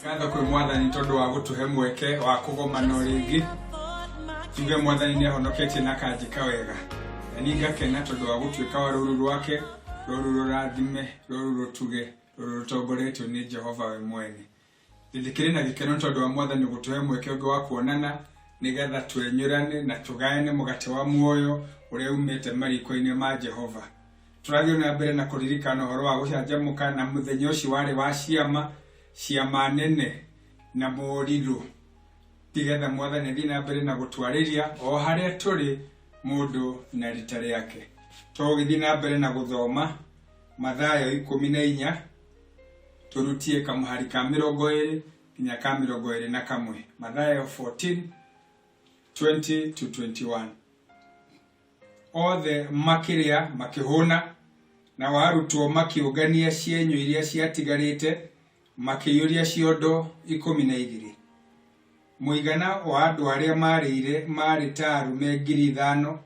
Gatho kwi mwathani tondu wa gutuhe mweke wa kugomana ringi. Tuge mwathani ni ahonoketie na kanjika wega. Na ni ngakena tondu wa gutuika wa ruru rwake, ruru rurathime, ruru rutuge, ruru rutongoretio ni Jehova we mwene. Ndikiri na gikeno tondu wa mwathani gutuhe mweke wa kuonana nigetha twenyurane na tugaene mugate wa muoyo uria umete mariko-ini ma Jehova. Turathio na mbere na kuririkana horo wa gucanjamuka na muthenya ucio wari wa ciama nene na moriru. Tigetha mwathani thi na mbere na gutwariria o haria turi mundu na rita riake. Tugithi na mbere na guthoma Mathayo 14 turutie kamuhari ka 20 nginya ka 21. Mathayo 14:20-21. Othe makiria makihuna na warutwo makiungania cienyo iria ciatigarite makiyuria ciondo 12. Muigana wa andu aria marire mari ta arume 5,000,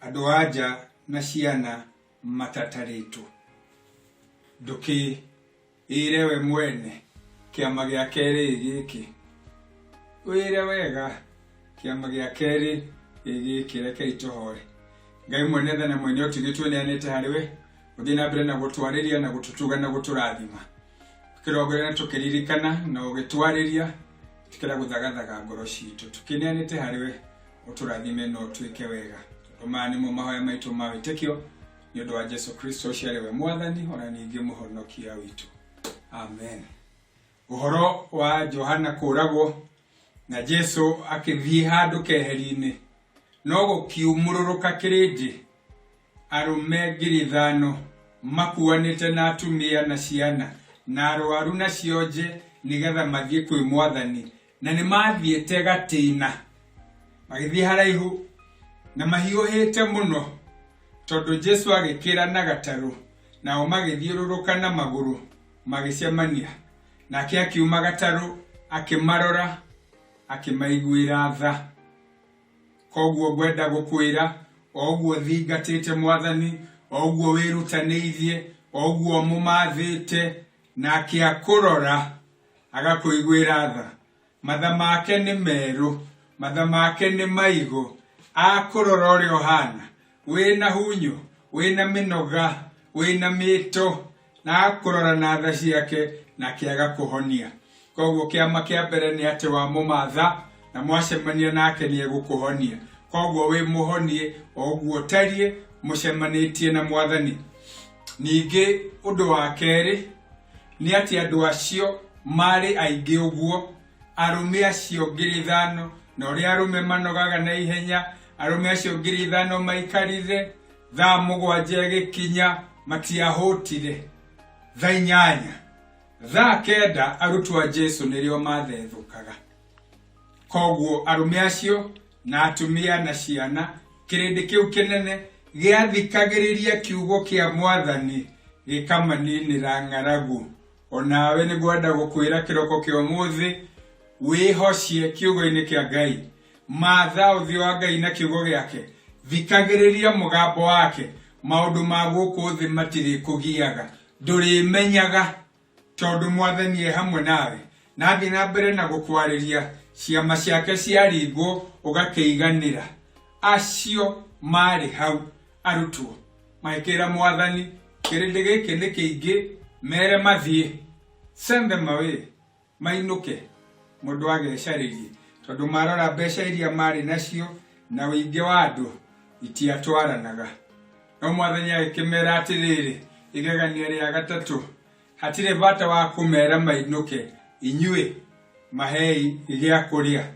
andu anja na ciana matataritu. Nduki irewe mwene kiama gia keri giki. Wire wega kiama gia keri giki reke itohore. Ngai mwene thana mwene otigitwe neanete hariwe uthina mbere na gutwariria na gututuga na guturathima. Tukirogera na tukiririkana na ugitwariria tukira guthagathaga ngoro citu tukineanete hariwe uturathime no twike wega. Tumani mu mahoya maitu ma witekio ni undu wa Yesu Kristo ciarewe mwathani ona ningi muhonokia witu. Amen. Uhoro wa Johana kuragwo na Yesu akithii handu keheri-ini no gukiumururuka kirindi arume 5,000 makuanite na atumia na ciana na arwaru na cionje nigetha mathie kwi mwathani na ni mathiete gatina magithie haraihu na mahiuhite muno tondu Jesu agikira na gataru na magithiururuka na maguru magicemania na akiuma gataru akimarora akimaiguira tha. Koguo gwenda gukwira oguo thingatite mwathani oguo wirutaneirie oguo mumathite na akiakurora agakuiguira tha. Matha make ni meru, matha make ni maigo, akurora urio hana wina hunyu wina minoga wina mito na akurora na tha ciake na kiaga kuhonia. Koguo kiama kia mbere ni ati wa mumatha na mwacemania nake ni egukuhonia. Koguo we muhonie oguo tarie mucemanitie na mwathani. Ningi undu wa keri ni ati andu acio mari aingi uguo arume acio 5,000 na uri arume manogaga na ihenya arume acio 5,000 maikarire thaa 7 gikinya matiahotire thaa 8 thaa 9 arutwo a Jesu nirio mathethukaga. Koguo arume acio na atumia na ciana kirindi kiu kinene giathikagiriria kiugo kia mwathani gikamaninira ng'aragu. Onawe ni gwenda gukwira kiroko kio muthi wihocie kiugo-ini kia Ngai matha uthio wa Ngai na kiugo giake thikagiriria mugambo wake maundu ma guku thi matiri kugiaga ndurimenyaga tondu mwathani e hamwe nawe na thi na mbere na gukwariria ciama ciake ciaringwo ugakeiganira. Acio mari hau arutwo maikira mwathani kirindi giki ni kiingi mere mathie send them away mainuke mundu agecaririe tondu marora mbeca iria mari nacio na wingi wa andu itiatwaranaga. No mwathani agikimera atiriri igegania ria gatatu hatire bata wa kumera mainuke inyue mahei igia kuria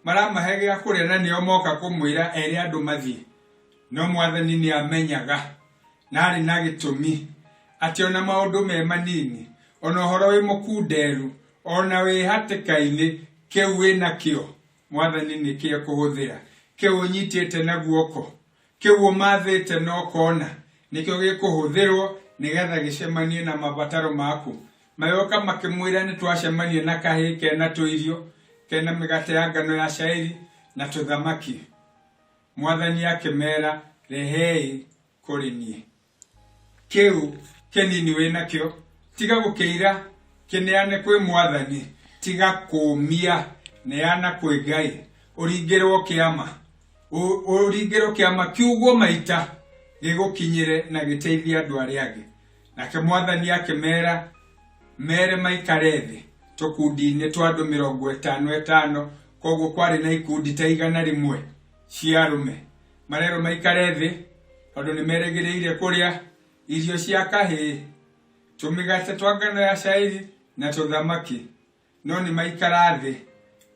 maramahe gia kuria na nio moka kumwira eri andu mathie. No mwathani ni amenyaga na ari na gitumi ati ona maundu me manini ona horo wi mukunderu ona wi hatikaini kiu wina kio mwathani ni kia kuhuthira kiu unyitite na guoko kiu umathite no kona nikio gikuhuthirwo nigetha gicemanie na mabataro maku. Mayoka makimwira ni twacemanie na kahi kena tuirio kena migate ya ngano ya shairi na tuthamaki. Mwathani akimera rehei kuri nie kiu kenini wina kio tiga gukeira kineane kwi mwathani tiga kumia neana kwĩ Ngai ũringĩrwo kĩama kiugo maita gĩgũkinyĩre na gĩteithie andũ arĩa angĩ. Nake Mwathani akĩmera mere maikare thĩ tũkundi-inĩ twa andũ 50 koguo kwarĩ na ikundi ta 100 cia arũme. Marero maikare thĩ tondũ nĩ merĩgĩrĩire kũrĩa irio cia kahĩĩ, tũmĩgate twa ngano ya cairi na tũthamaki, no nĩ maikara thĩ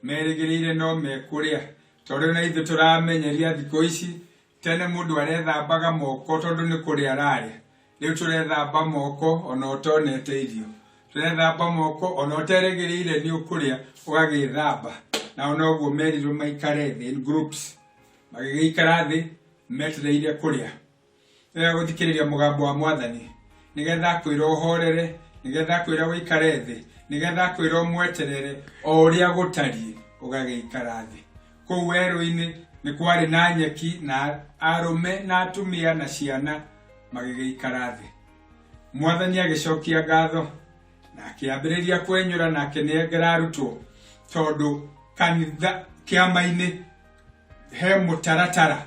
merĩgĩrĩire no mekũrĩa. Tondũ na ithuĩ tũramenyeria thikũ ici, tene mũndũ arethambaga moko tondũ nĩ kũrĩa ararĩa. Rĩu tũrethamba moko ona ũtonete irio, tũrethamba moko ona ũterĩgĩrĩire nĩ ũkũrĩa ũgagĩthamba. Na ona ũguo merirwo maikare thĩ in groups, magĩgĩikara thĩ metereire kũrĩa. Rĩrĩa gũthikĩrĩria mũgambo wa Mwathani, nĩgetha akwĩra ũhorere, nĩgetha akwĩra ũikare thĩ, nĩgetha akwĩra ũmweterere o ũrĩa gũtariĩ ũgagĩikara thĩ. Kũu werũ-inĩ nĩ kwarĩ na nyeki na arũme na atumia na ciana magĩgĩikara thĩ. Mwathani agĩcokia ngatho na akĩambĩrĩria kwenyũra na akĩnengera arutwo, tondũ kanitha kĩama-inĩ he mũtaratara.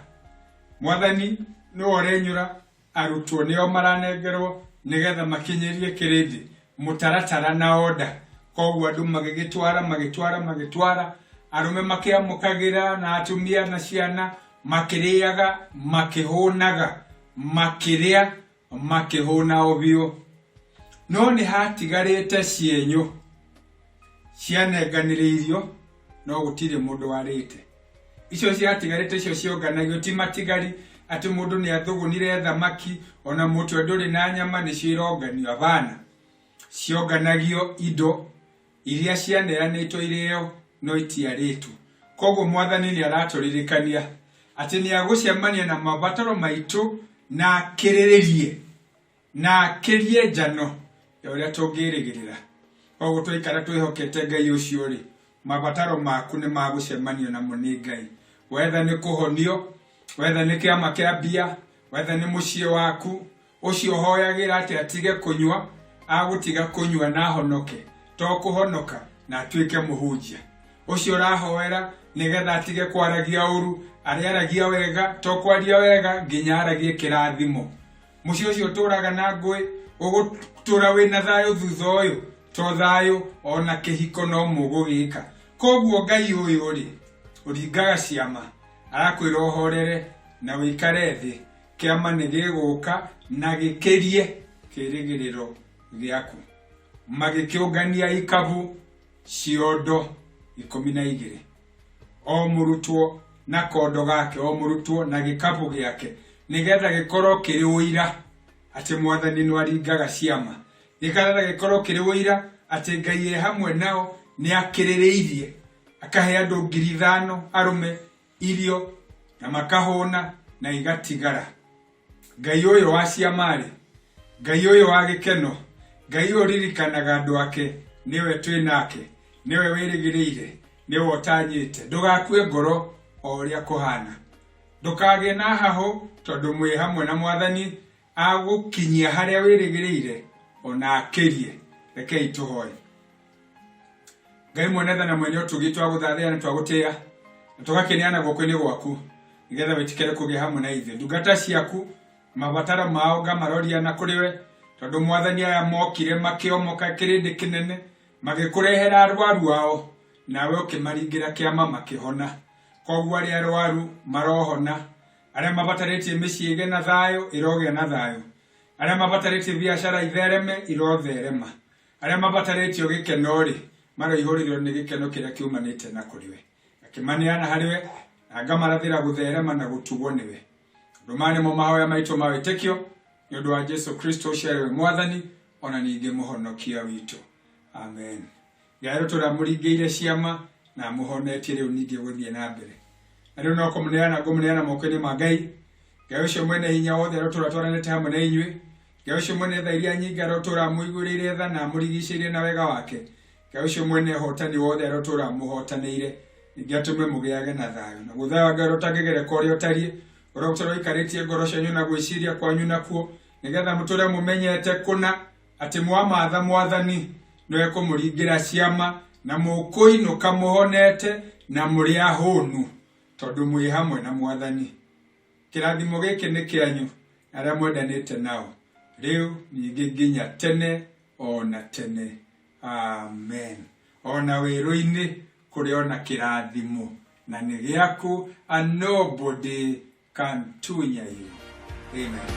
Mwathani nĩwe ũrenyũra, arutwo nĩo maranengerwo nĩgetha makinyĩrie kĩrĩndĩ mũtaratara na order. Koguo andũ magĩtwara arũme makĩamũkagĩra na atumia na ciana makĩrĩaga makĩhũnaga, makĩrĩa makĩhũna o biũ. No nĩ hatigarĩte cienyũ cianenganĩrĩirio, no gũtirĩ mũndũ warĩte. Icio ciatigarĩte icio cionganagio ti matigari atĩ mũndũ nĩ athũgũnire thamaki ona mũtwe ndũrĩ na nyama nĩcio ironganio. Abana, cionganagio indo iria cianeanĩtwo irĩo no itiarĩtwo. Koguo Mwathani nĩ aratũririkania atĩ nĩ agũcemania na mabataro maitũ na akĩrĩrĩrie na akĩrie njano ya ũrĩa tũngĩrĩgĩrĩra. Koguo tũikara twĩhokete Ngai ũcio rĩ, mabataro maku nĩ magũcemanio namo nĩ Ngai. Wetha nĩ kũhonio, wetha nĩ kĩama kĩa mbia, wetha nĩ mũciĩ waku, ũcio hoyagĩra atĩ atige kũnyua, agũtiga kũnyua na honoke, to kũhonoka na atuĩke mũhunjia. Ũcio ũrahoera nĩgetha atige kwaragia ũru, arĩa aragia wega to kwaria wega nginya aragie kĩrathimo. Mũciĩ ũcio ũtũraga na ngũĩ, ũgũtũra wĩna thayũ thutha ũyũ, to thayũ ona kĩhiko no mũgũgĩka. Koguo Ngai ũyũ rĩ, ũringaga ciama, arakwĩra ũhorere na wĩikare thĩ, kĩama nĩ gĩgũka na gĩkĩrie kĩrĩgĩrĩro gĩaku. Magĩkĩũngania ikabu ciondo 12, o mũrutwo na kondo gake, o mũrutwo na gĩkabu gĩake, nĩgetha gĩkorwo kĩrĩ ũira atĩ Mwathani nĩ aringaga ciama. Nĩgetha gĩkorwo kĩrĩ ũira atĩ Ngai e hamwe nao, nĩ akĩrĩrĩirie akahe andũ 5,000 arũme irio na makahũna na igatigara. Ngai ũyũ wa ciama rĩ, Ngai ũyũ wa gĩkeno, Ngai ũyũ ririkanaga andũ ake, nĩwe twĩ nake, nĩwe wĩrĩgĩrĩire, nĩwe ũtanyĩte. Ndũgakue ngoro o ũrĩa kũhana, ndũkagĩe na hahũ tondũ mwĩ hamwe na Mwathani agũkinyia harĩa wĩrĩgĩrĩire ona akĩrie. Rekei tũhoe. Ngai mwene tha na mwene ũtugi, twagũthathĩra na twagũtĩĩa na tũgakĩneana guoko-inĩ gwaku, nĩgetha wĩtikĩre kũgĩa hamwe na ithuĩ. Ndungata ciaku mabataro mao ngamaroria na kũrĩ we, tondũ Mwathani aya mokire makĩomoka kĩrĩndĩ kĩnene, magĩkũrehera arwaru ao, nawe ũkĩmaringĩra kĩama makĩhona. Koguo arĩa arwaru marohona, arĩa mabatarĩtie mĩciĩ ĩgĩe na thayũ ĩrogĩa na thayũ, arĩa mabatarĩtie biacara ithereme irotherema, arĩa mabatarĩtio gĩkeno rĩ, maroihũrĩrwo nĩ gĩkeno kĩrĩa kiumanĩte na kũrĩ we. Akĩmaneana harĩ we na ngamarathĩra gũtherema na gũtugwo nĩwe. Ndũmaya nĩmo mahoya maitũ ma wĩtĩkio nĩ ũndũ wa Jesu Kristo ũcio arĩ we Mwathani ona ningĩ mũhonokia witũ. Amen. Ngai tũramũringĩire ciama na mũhonetie rĩu ningĩ gũthiĩ na mbere. Na rĩu no ngũmũneana moko-inĩ ma Ngai. Ngai ũcio mwene hinya wothe tũratwaranĩte hamwe na inyuĩ. Ngai ũcio mwene tha iria nyingĩ tũramũiguĩrĩire tha na mũrigicĩirie na wega wake. Ngai ũcio mwene hotani wothe tũramũhotanĩire, ningĩ atũme mũgĩage na thayũ. Na gũthaya wa Ngai ũtangĩgereka ũrĩa ũtariĩ, ũrĩa ũtũra ũikarĩtie ngoro cianyu na gwĩciria kwanyu nakuo, nĩgetha mũtũre mũmenyete kũna atĩ mwamatha Mwathani nĩwe kũmũringĩra ciama na mũkũinũka mũhonete na mũrĩ ahũnu tondũ mwĩ hamwe na Mwathani. Kĩrathimo gĩkĩ nĩ kĩanyu arĩa mwendanĩte nao rĩu ningĩ nginya tene ona tene. Amen. Ona wĩrũ-inĩ kũrĩ ona kĩrathimo na nĩ gĩaku, and nobody can tunya you. Amen.